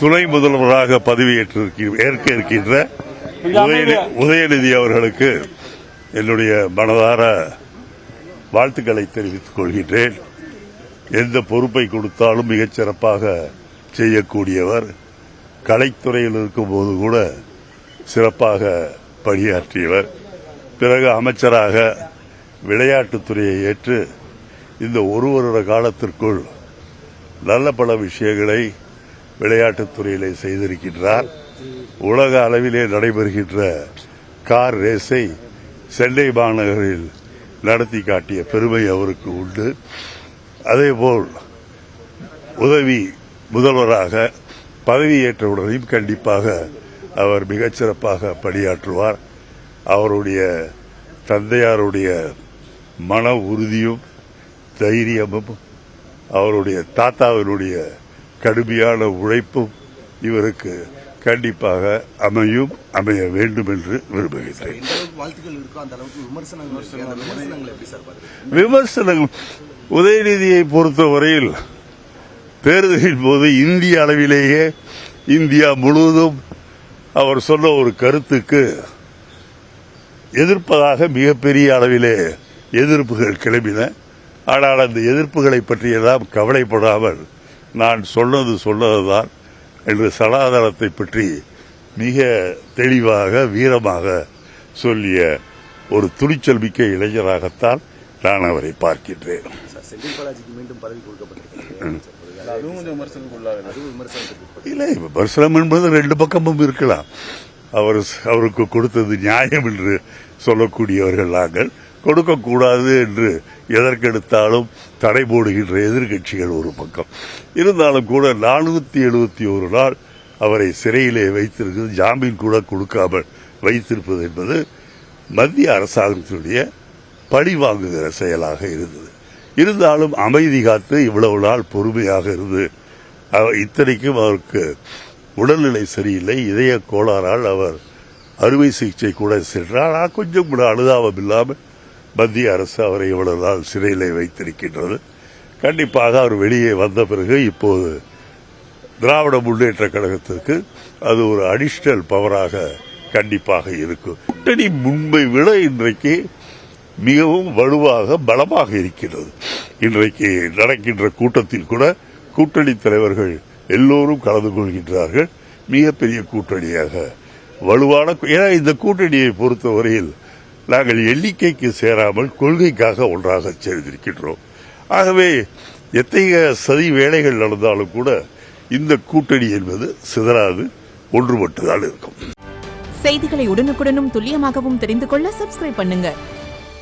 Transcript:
துணை முதல்வராக ஏற்க இருக்கின்ற உதயநிதி அவர்களுக்கு என்னுடைய மனதார வாழ்த்துக்களை தெரிவித்துக் கொள்கின்றேன். எந்த பொறுப்பை கொடுத்தாலும் மிகச் சிறப்பாக செய்யக்கூடியவர். கலைத்துறையில் இருக்கும்போது கூட சிறப்பாக பணியாற்றியவர். பிறகு அமைச்சராக விளையாட்டுத்துறையை ஏற்று இந்த ஒரு வருட காலத்திற்குள் நல்ல பல விஷயங்களை விளையாட்டுத்துறையிலே செய்திருக்கின்றார். உலக அளவிலே நடைபெறுகின்ற கார் ரேஸை சென்னை மாநகரில் நடத்தி காட்டிய பெருமை அவருக்கு உண்டு. அதேபோல் உதவி முதல்வராக பதவியேற்றவுடனேயும் கண்டிப்பாக அவர் மிகச்சிறப்பாக பணியாற்றுவார். அவருடைய தந்தையாருடைய மன உறுதியும் தைரியமும் அவருடைய தாத்தாவினுடைய கடுமையான உழைப்பும் இவருக்கு கண்டிப்பாக அமைய வேண்டும் என்று விரும்புகிறேன். விமர்சனங்கள் உதயநிதியை பொறுத்தவரையில் தேர்தலின் போது இந்திய அளவிலேயே இந்தியா முழுவதும் அவர் சொன்ன ஒரு கருத்துக்கு எதிர்ப்பதாக மிகப்பெரிய அளவிலே எதிர்ப்புகள் கிளம்பின. ஆனால் அந்த எதிர்ப்புகளை பற்றியெல்லாம் கவலைப்படாமல் நான் சொன்னதுதான் என்று சனாதனத்தை பற்றி மிக தெளிவாக வீரமாக சொல்லிய ஒரு துணிச்சல் மிக்க இளைஞராகத்தான் நான் அவரை பார்க்கின்றேன். இல்லை, விமர்சனம் என்பது ரெண்டு பக்கமும் இருக்கலாம். அவருக்கு கொடுத்தது நியாயம் என்று சொல்லக்கூடியவர்கள் நாங்கள். கொடுக்கக்கூடாது என்று எதற்கெடுத்தாலும் தடை போடுகின்ற எதிர்கட்சிகள் ஒரு பக்கம் இருந்தாலும் கூட 471 நாள் அவரை சிறையிலே வைத்திருக்கிறது, ஜாமீன் கூட கொடுக்காமல் வைத்திருப்பது என்பது மத்திய அரசாங்கத்துடைய பழி வாங்குகிற செயலாக இருந்தது. இருந்தாலும் அமைதி காத்து இவ்வளவு நாள் பொறுமையாக இருந்து இத்தனைக்கும் அவருக்கு உடல்நிலை சரியில்லை, இதய கோளாறால் அவர் அறுவை சிகிச்சை கூட சென்றார். கொஞ்சம் கூட அனுதாபம் இல்லாமல் மத்திய அரசு அவரை இவ்வளவு நாள் சிறையிலே வைத்திருக்கின்றது. கண்டிப்பாக அவர் வெளியே வந்த பிறகு இப்போது திராவிட முன்னேற்ற கழகத்திற்கு அது ஒரு அடிஷனல் பவராக கண்டிப்பாக இருக்கும். கூட்டணி முன்பை விட இன்றைக்கு மிகவும் வலுவாக பலமாக இருக்கிறது. இன்றைக்கு நடக்கின்ற கூட்டத்தில் கூட கூட்டணி தலைவர்கள் எல்லோரும் கலந்து கொள்கின்றார்கள். மிகப்பெரிய கூட்டணியாக வலுவான, ஏன்னா இந்த கூட்டணியை பொறுத்தவரையில் நாங்கள் எண்ணிக்கைக்கு சேராமல் கொள்கைக்காக ஒன்றாக சேர்ந்திருக்கின்றோம். ஆகவே எத்தகைய சதி வேலைகள் நடந்தாலும் கூட இந்த கூட்டணி என்பது சிதறாது, ஒன்றுபட்டுதான் இருக்கும். செய்திகளை உடனுக்குடனும் துல்லியமாகவும் தெரிந்து கொள்ள சப்ஸ்கிரைப் பண்ணுங்க.